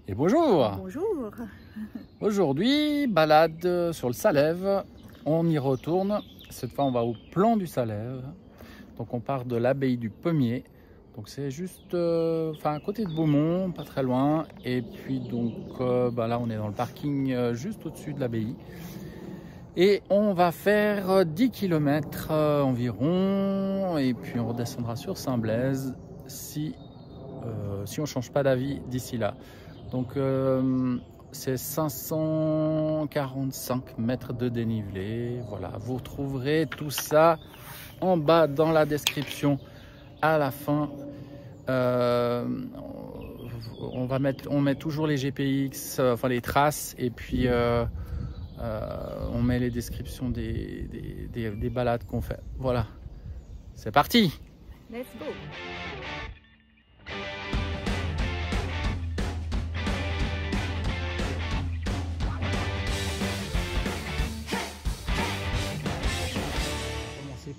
Et bonjour. Bonjour. Aujourd'hui, balade sur le Salève. On y retourne. Cette fois, on va au plan du Salève. Donc, on part de l'abbaye du Pommier. Donc, c'est juste à côté de Beaumont, pas très loin. Et puis, donc, là, on est dans le parking juste au-dessus de l'abbaye. Et on va faire 10 km environ. Et puis, on redescendra sur Saint-Blaise si on ne change pas d'avis d'ici là. Donc, c'est 545 mètres de dénivelé. Voilà, vous retrouverez tout ça en bas dans la description à la fin. On met toujours les GPX, les traces, et puis on met les descriptions des balades qu'on fait. Voilà, c'est parti. Let's go.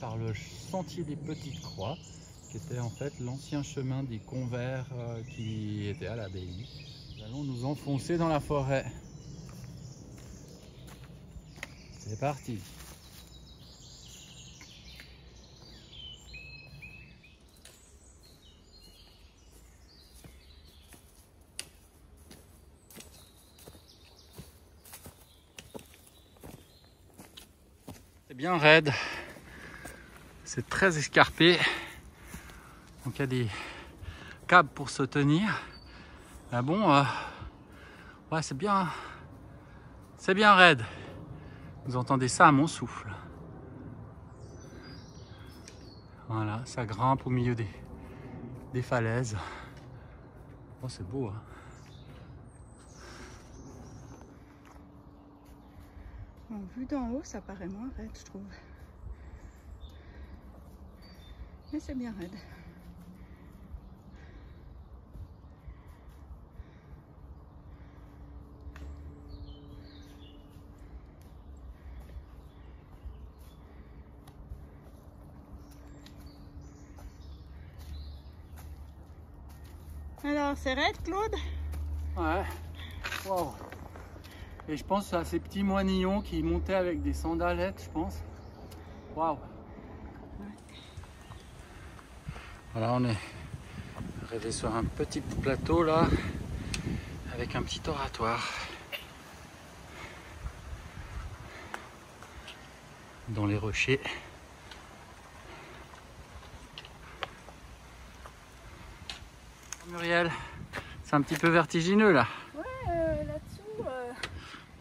Par le sentier des Petites Croix, qui était en fait l'ancien chemin des convers qui était à l'abbaye. Nous allons nous enfoncer dans la forêt. C'est parti. C'est bien raide. C'est très escarpé, donc il y a des câbles pour se tenir. Mais bon, ouais, c'est bien raide. Vous entendez ça à mon souffle. Voilà, ça grimpe au milieu des falaises. Oh, c'est beau, hein. Bon, vu d'en haut, ça paraît moins raide, je trouve. Mais c'est bien raide. Alors, c'est raide, Claude? Ouais. Wow. Et je pense à ces petits moignons qui montaient avec des sandalettes, je pense. Waouh. Voilà, on est arrivé sur un petit plateau là, avec un petit oratoire. Dans les rochers. Muriel, c'est un petit peu vertigineux là. Ouais, là-dessous.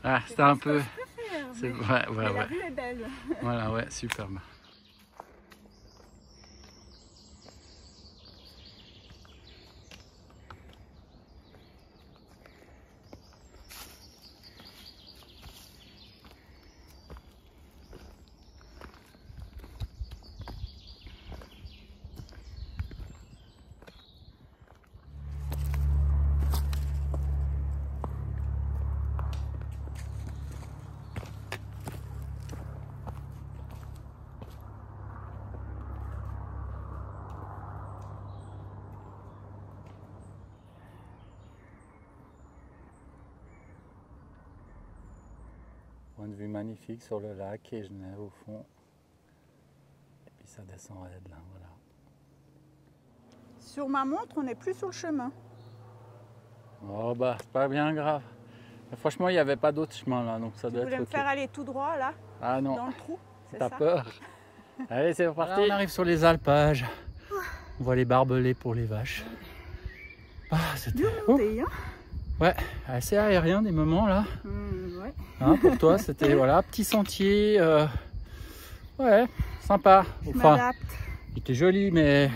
Ah, c'était un peu. C'est Ouais. La vue est belle. Voilà, ouais, superbe. Point de vue magnifique sur le lac et Genève au fond. Et puis ça descend raide là, voilà. Sur ma montre, on n'est plus sur le chemin. Oh bah, c'est pas bien grave. Mais franchement, il n'y avait pas d'autre chemin là, donc ça doit Tu voulais être me ok. faire aller tout droit là, Ah non, dans le trou? C'est t'as ça? peur. Allez, c'est reparti. Là, on arrive sur les alpages. On voit les barbelés pour les vaches. Ah, c'était Montée, hein? ouais, assez aérien des moments là. Ouais. Hein, pour toi, c'était voilà, petit sentier. Ouais, sympa. Je Enfin, m'adapte. il était joli, mais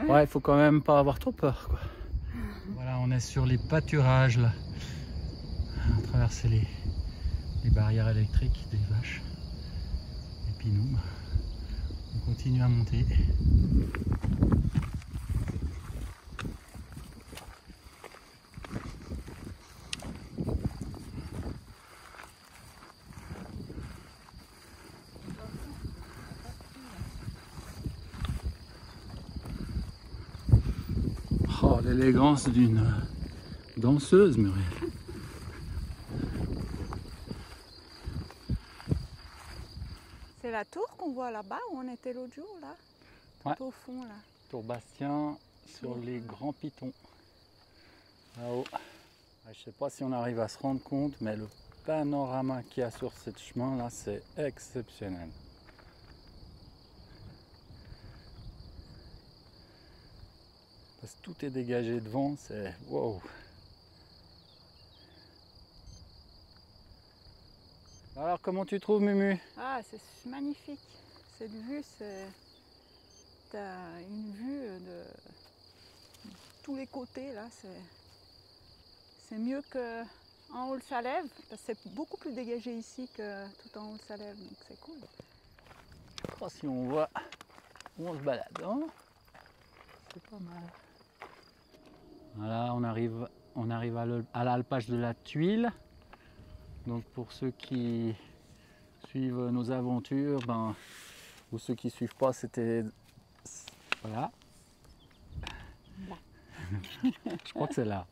ouais, il faut quand même pas avoir trop peur, quoi. Voilà, on est sur les pâturages là. On a traversé les barrières électriques des vaches. Et puis nous, on continue à monter. l'élégance danseuse, Muriel. C'est la tour qu'on voit là-bas où on était l'autre jour, là? Tout Ouais. au fond, là. Tour Bastien sur les grands pitons. Là-haut. Je sais pas si on arrive à se rendre compte, mais le panorama qu'il y a sur ce chemin là, c'est exceptionnel. Parce que tout est dégagé devant, c'est wow. Alors comment tu trouves, Mumu? Ah, c'est magnifique. Cette vue, c'est... T'as une vue de tous les côtés, là. C'est mieux que en haut le Salève, parce que c'est beaucoup plus dégagé ici que tout en haut le Salève, donc c'est cool. Je crois si on voit où on se balade, hein, c'est pas mal. Voilà, on arrive à l'alpage de la Tuile. Donc pour ceux qui suivent nos aventures, ou ceux qui ne suivent pas, c'était... Voilà. Je crois que c'est là.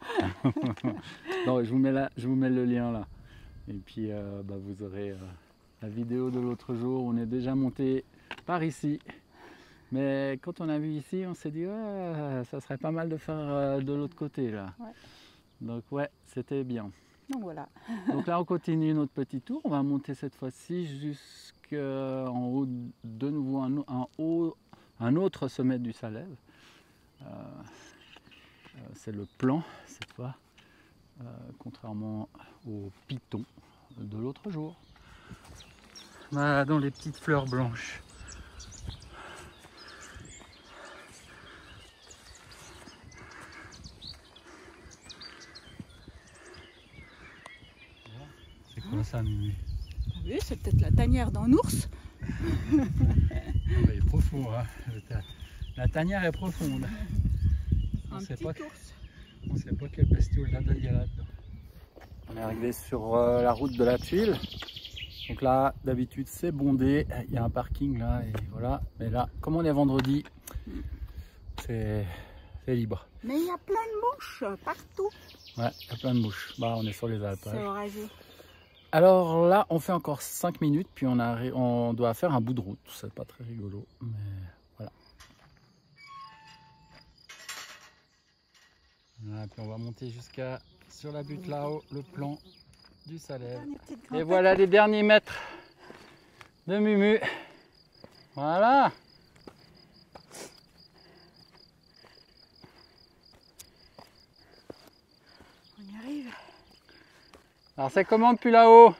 Non, je vous mets le lien là. Et puis vous aurez la vidéo de l'autre jour. On est déjà monté par ici. Mais quand on a vu ici, on s'est dit ça serait pas mal de faire de l'autre côté là. Ouais. Donc ouais, c'était bien. Donc voilà. Donc là on continue notre petit tour. On va monter cette fois-ci jusqu'en haut, de nouveau un autre sommet du Salève. C'est le plan cette fois, contrairement au piton de l'autre jour. Voilà, dans les petites fleurs blanches. C'est quoi ça, Mimi? Oui, c'est peut-être la tanière d'un ours. Il est profond, hein. La tanière est profonde. On ne sait pas quelle bestiole il y a là-dedans. On est arrivé sur la route de la Tuile. Donc là, d'habitude, c'est bondé. Il y a un parking là et voilà. Mais là, comme on est vendredi, c'est libre. Mais il y a plein de mouches partout. Ouais, il y a plein de mouches. On est sur les alpages. C'est orageux. Alors là, on fait encore 5 minutes, puis on doit faire un bout de route. C'est pas très rigolo, mais voilà. Voilà, puis on va monter jusqu'à sur la butte là-haut, le plan du Salève. Et voilà les derniers mètres de Mumu. Voilà. On y arrive. Alors c'est comment depuis là-haut?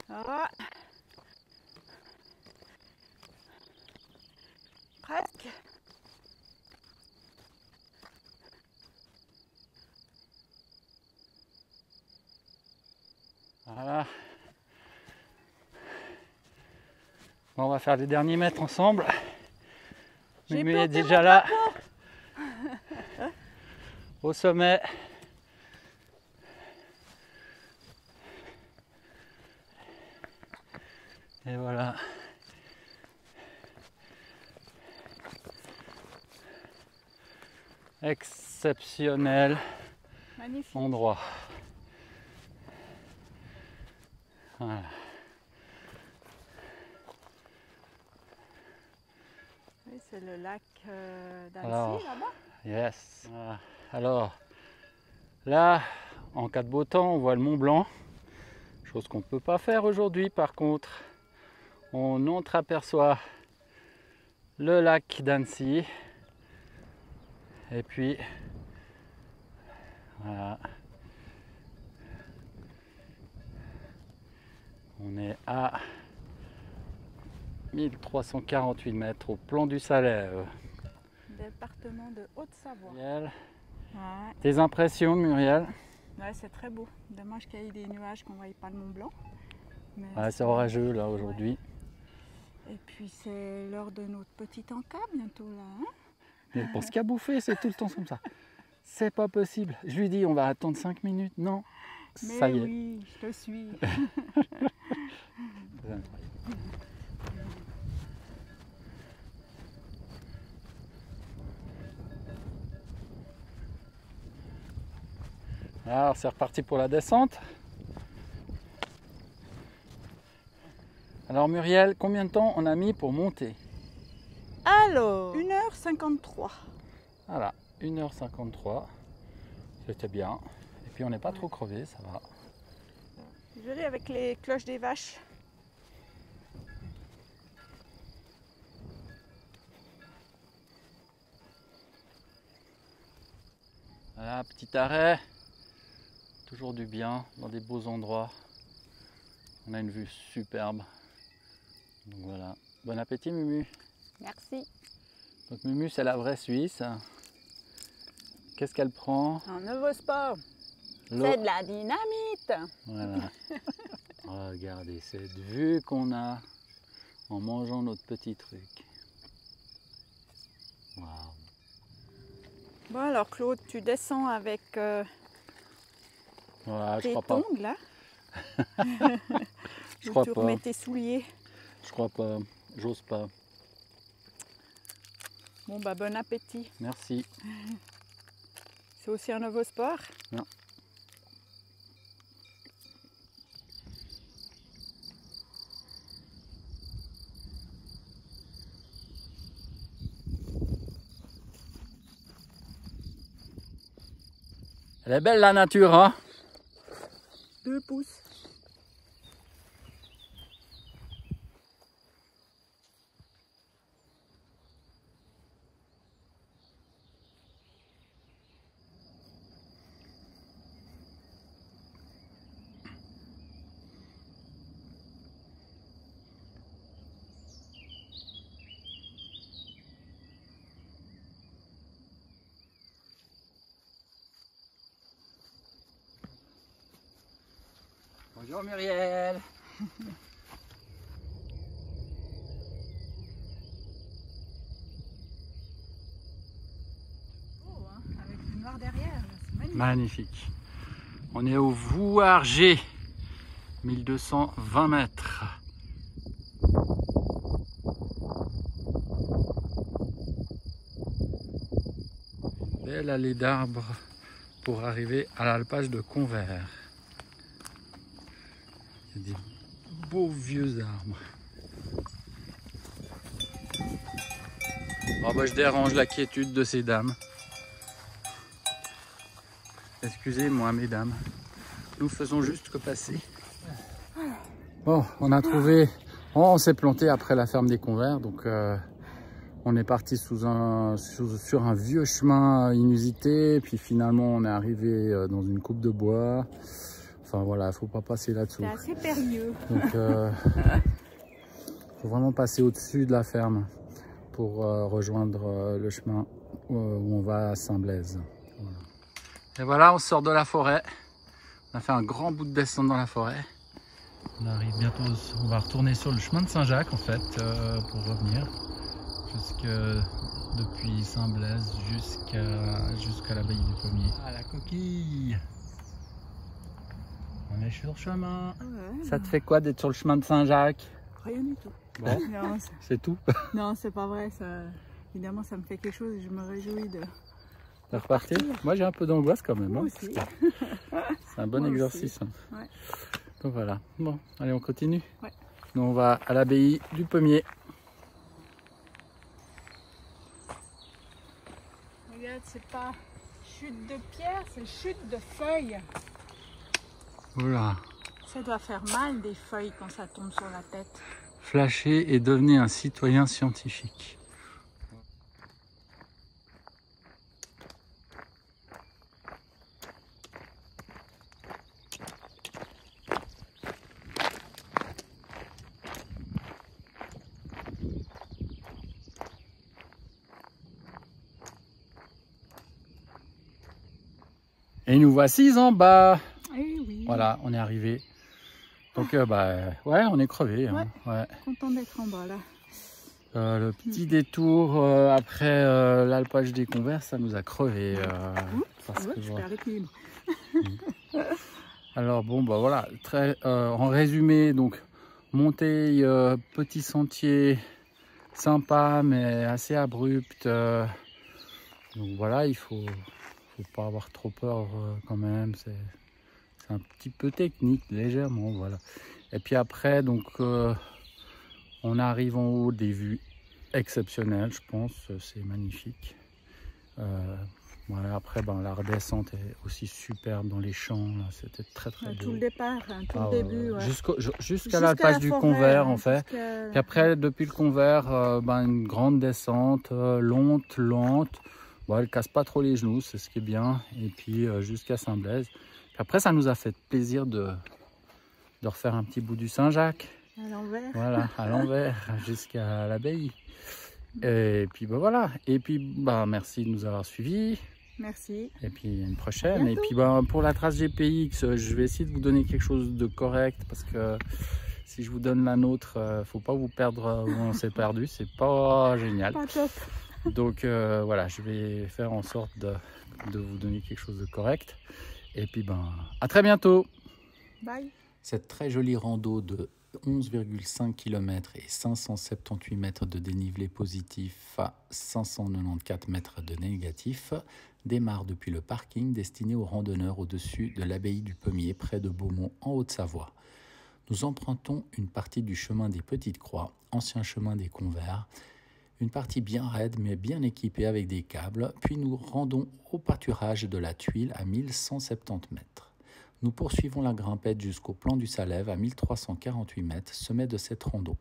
Ah. Presque. Voilà. Bon, on va faire les derniers mètres ensemble. Mumu est déjà là. Au sommet. Et voilà. Exceptionnel. Magnifique. Endroit. Voilà. Oui, c'est le lac d'Annecy là-bas. Yes. Voilà. Alors, là, en cas de beau temps, on voit le Mont Blanc. Chose qu'on ne peut pas faire aujourd'hui. Par contre, on entreaperçoit le lac d'Annecy. Et puis, voilà. On est à 1348 mètres au plan du Salève. Département de Haute-Savoie. Muriel, Ouais. tes impressions, Muriel? Ouais, c'est très beau. Dommage qu'il y ait des nuages qu'on ne voyait pas le Mont Blanc. Mais Ouais, c'est orageux là aujourd'hui. Ouais. Et puis c'est l'heure de notre petit encas bientôt là. Hein, Mais pour ce qu'il a bouffé, c'est tout le temps comme ça. C'est pas possible. Je lui dis, on va attendre 5 minutes. Non, mais ça y est. oui, je te suis. C'est incroyable. Alors c'est reparti pour la descente. Alors Muriel, combien de temps on a mis pour monter? Alors, 1h53. Voilà, 1h53. C'était bien. Et puis on n'est pas trop crevé, ça va. Désolée avec les cloches des vaches. Voilà, petit arrêt. Toujours du bien, dans des beaux endroits. On a une vue superbe. Donc voilà. Bon appétit Mumu. Merci. Donc Mumu c'est la vraie Suisse. Qu'est-ce qu'elle prend? Un nouveau sport. L'eau. C'est de la dynamite. Voilà. Regardez cette vue qu'on a en mangeant notre petit truc. Waouh. Bon alors Claude, tu descends avec Voilà, je tes crois pas. tongs là. Je crois tu pas. remets tes souliers. Je crois pas. J'ose pas. Bon bah bon appétit. Merci. C'est aussi un nouveau sport. Non. Elle est belle la nature, hein? 2 pouces. Bonjour Muriel. Oh, hein, avec le noir derrière, c'est magnifique. Magnifique. On est au Vouargé, 1220 mètres. Belle allée d'arbres pour arriver à l'alpage de Convert. Il y a des beaux vieux arbres. Oh bah, je dérange la quiétude de ces dames. Excusez-moi mesdames, nous faisons juste que passer. Bon, on a trouvé, on s'est planté après la ferme des Converts, donc on est parti sur un vieux chemin inusité, puis finalement on est arrivé dans une coupe de bois. Enfin voilà, il faut pas passer là-dessous. C'est assez périlleux. Donc faut vraiment passer au-dessus de la ferme pour rejoindre le chemin où on va à Saint-Blaise. Voilà. Et voilà, on sort de la forêt. On a fait un grand bout de descente dans la forêt. On arrive bientôt, on va retourner sur le chemin de Saint-Jacques en fait, pour revenir depuis Saint-Blaise jusqu'à l'abbaye du Pommier. Ah la coquille! On est sur le chemin. Ouais, Ça te fait quoi d'être sur le chemin de Saint-Jacques? rien du tout. Bon, Non, c'est tout. non, c'est pas vrai. Ça, évidemment, ça me fait quelque chose et je me réjouis de repartir. Moi j'ai un peu d'angoisse quand même. Moi Hein, aussi. c'est un bon Moi exercice. Hein. Ouais. Donc voilà. Bon, allez on continue. Ouais. Nous on va à l'abbaye du Pommier. Regarde, c'est pas chute de pierre, c'est chute de feuilles. Voilà. Ça doit faire mal des feuilles quand ça tombe sur la tête. Flashez et devenez un citoyen scientifique. Et nous voici en bas. Eh oui. Voilà, on est arrivé. Donc bah ouais, on est crevé. Hein. Ouais. Content d'être en bas là. Le petit détour après l'alpage des Converts, ça nous a crevé. Parce que, Je perds l'équilibre. Alors bon bah voilà, en résumé, donc montée, petit sentier sympa mais assez abrupt. Donc voilà, il faut faut pas avoir trop peur quand même. C'est un petit peu technique, légèrement, voilà. Et puis après, donc, on arrive en haut, des vues exceptionnelles, je pense. C'est magnifique. Voilà, après, la redescente est aussi superbe dans les champs. C'était très beau. Tout le départ, hein, tout le début. Ouais. Jusqu'à la page du Convert, en fait. Puis après, depuis le Convert, une grande descente, lente. Bon, elle casse pas trop les genoux, c'est ce qui est bien. Et puis jusqu'à Saint-Blaise. Puis après, ça nous a fait plaisir de refaire un petit bout du Saint-Jacques. À l'envers. Voilà, à l'envers, jusqu'à l'abbaye. Et puis voilà. Et puis merci de nous avoir suivis. Merci. Et puis à une prochaine. Et puis pour la trace GPX, je vais essayer de vous donner quelque chose de correct parce que si je vous donne la nôtre, faut pas vous perdre où on s'est perdu, c'est pas génial. Pas top. Donc voilà, je vais faire en sorte de vous donner quelque chose de correct. Et puis à très bientôt. Bye. Cette très jolie rando de 11,5 km et 578 mètres de dénivelé positif à 594 mètres de négatif démarre depuis le parking destiné aux randonneurs au-dessus de l'abbaye du Pommier près de Beaumont en Haute-Savoie. Nous empruntons une partie du chemin des Petites Croix, ancien chemin des Convers, une partie bien raide mais bien équipée avec des câbles, puis nous rendons au pâturage de la Tuile à 1170 mètres. Nous poursuivons la grimpette jusqu'au plan du Salève à 1348 mètres, sommet de cette rando.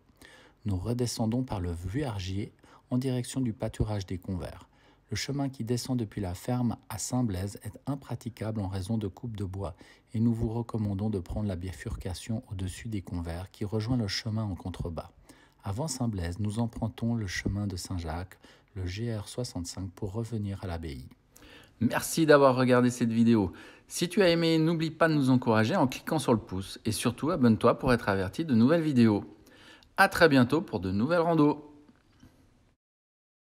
Nous redescendons par le Vuargier en direction du pâturage des Convers. Le chemin qui descend depuis la ferme à Saint-Blaise est impraticable en raison de coupes de bois et nous vous recommandons de prendre la bifurcation au-dessus des Convers qui rejoint le chemin en contrebas. Avant Saint-Blaise, nous empruntons le chemin de Saint-Jacques, le GR65 pour revenir à l'abbaye. Merci d'avoir regardé cette vidéo. Si tu as aimé, n'oublie pas de nous encourager en cliquant sur le pouce et surtout abonne-toi pour être averti de nouvelles vidéos. À très bientôt pour de nouvelles randos.